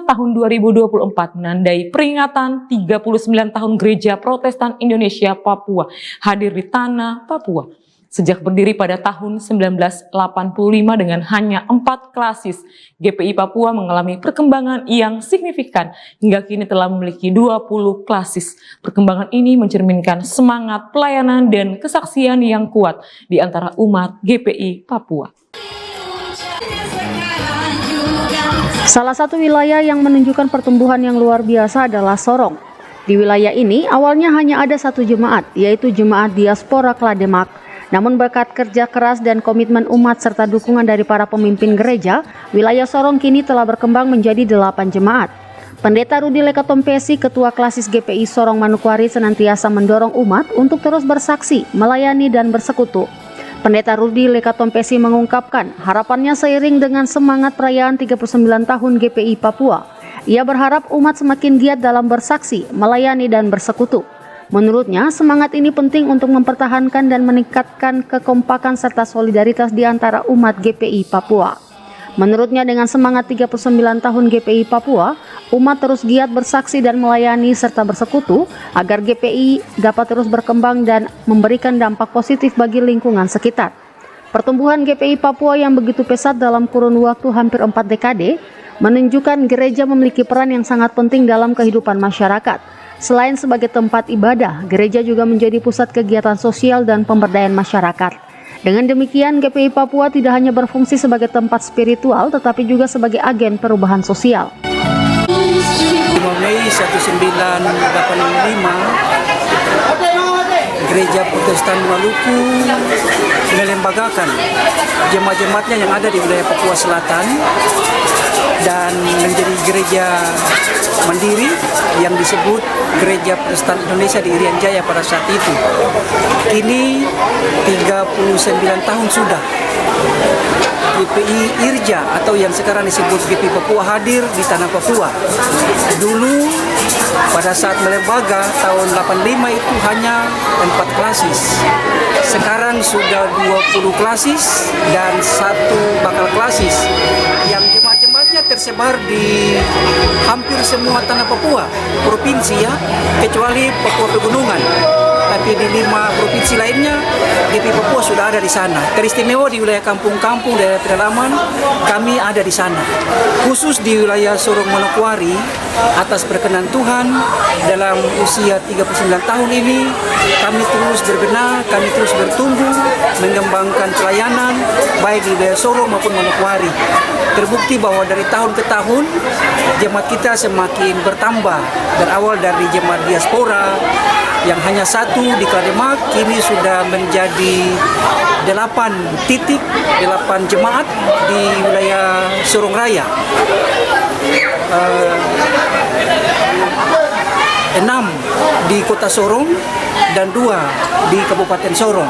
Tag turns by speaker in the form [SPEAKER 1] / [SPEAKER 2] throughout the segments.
[SPEAKER 1] tahun 2024 menandai peringatan 39 tahun Gereja Protestan Indonesia Papua hadir di tanah Papua. Sejak berdiri pada tahun 1985 dengan hanya 4 klasis, GPI Papua mengalami perkembangan yang signifikan hingga kini telah memiliki 20 klasis. Perkembangan ini mencerminkan semangat pelayanan dan kesaksian yang kuat di antara umat GPI Papua.
[SPEAKER 2] Salah satu wilayah yang menunjukkan pertumbuhan yang luar biasa adalah Sorong. Di wilayah ini awalnya hanya ada satu jemaat, yaitu Jemaat Diaspora Klademak. Namun berkat kerja keras dan komitmen umat serta dukungan dari para pemimpin gereja, wilayah Sorong kini telah berkembang menjadi 8 jemaat. Pendeta Rudi Lekatompesi, Ketua Klasis GPI Sorong Manokwari, senantiasa mendorong umat untuk terus bersaksi, melayani dan bersekutu. Pendeta Rudi Lekatompesi mengungkapkan harapannya seiring dengan semangat perayaan 39 tahun GPI Papua. Ia berharap umat semakin giat dalam bersaksi, melayani dan bersekutu. Menurutnya, semangat ini penting untuk mempertahankan dan meningkatkan kekompakan serta solidaritas di antara umat GPI Papua. Menurutnya, dengan semangat 39 tahun GPI Papua, umat terus giat bersaksi dan melayani serta bersekutu agar GPI dapat terus berkembang dan memberikan dampak positif bagi lingkungan sekitar. Pertumbuhan GPI Papua yang begitu pesat dalam kurun waktu hampir 4 dekade menunjukkan gereja memiliki peran yang sangat penting dalam kehidupan masyarakat. Selain sebagai tempat ibadah, gereja juga menjadi pusat kegiatan sosial dan pemberdayaan masyarakat. Dengan demikian, GPI Papua tidak hanya berfungsi sebagai tempat spiritual, tetapi juga sebagai agen perubahan sosial.
[SPEAKER 3] 5 Mei 1985, Gereja Protestan Maluku melembagakan jemaat-jemaatnya yang ada di wilayah Papua Selatan dan menjadi gereja mandiri yang disebut Gereja Protestan Indonesia di Irian Jaya pada saat itu. Kini 39 tahun sudah GPI Irja atau yang sekarang disebut GPI Papua hadir di tanah Papua. Dulu pada saat melembaga tahun 85 itu hanya 4 klasis. Sekarang sudah 20 klasis dan 1 bakal klasis yang jemaat-jemaatnya tersebar di hampir semua tanah Papua, provinsi ya, kecuali Papua Pegunungan. Tapi di 5 provinsi lainnya, GPI Papua sudah ada di sana. Teristimewa di wilayah kampung-kampung daerah pedalaman, kami ada di sana. Khusus di wilayah Sorong Manokwari, atas perkenan Tuhan, dalam usia 39 tahun ini, kami terus berbenah, kami terus bertumbuh, mengembangkan pelayanan, baik di wilayah Sorong maupun Manokwari. Terbukti bahwa dari tahun ke tahun, jemaat kita semakin bertambah. Berawal dari jemaat diaspora, yang hanya 1 di Klademak, kini sudah menjadi 8 titik, 8 jemaat di wilayah Sorong Raya. 6 di Kota Sorong dan 2 di Kabupaten Sorong,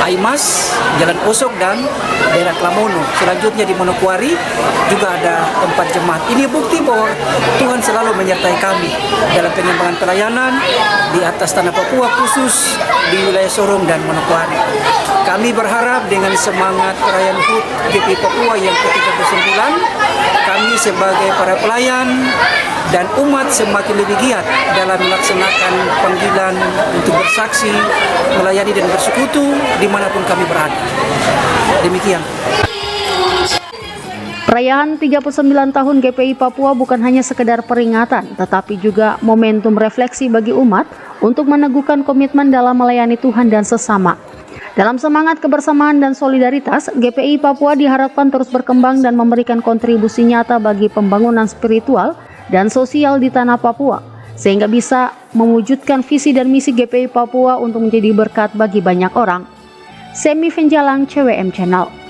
[SPEAKER 3] Aimas, Jalan Osok dan daerah Klamono. Selanjutnya di Manokwari juga ada 4 jemaat. Ini bukti bahwa Tuhan selalu menyertai kami dalam pengembangan pelayanan di atas tanah Papua, khusus di wilayah Sorong dan Manokwari. Kami berharap dengan semangat perayaan HUT GPI Papua yang ke-39, kami sebagai para pelayan dan umat semakin lebih giat dalam melaksanakan panggilan untuk bersaksi, melayani dan bersekutu dimanapun kami berada. Demikian.
[SPEAKER 2] Perayaan 39 tahun GPI Papua bukan hanya sekedar peringatan, tetapi juga momentum refleksi bagi umat untuk meneguhkan komitmen dalam melayani Tuhan dan sesama. Dalam semangat kebersamaan dan solidaritas, GPI Papua diharapkan terus berkembang dan memberikan kontribusi nyata bagi pembangunan spiritual dan sosial di tanah Papua, sehingga bisa mewujudkan visi dan misi GPI Papua untuk menjadi berkat bagi banyak orang. Semi Venjalang, CWM Channel.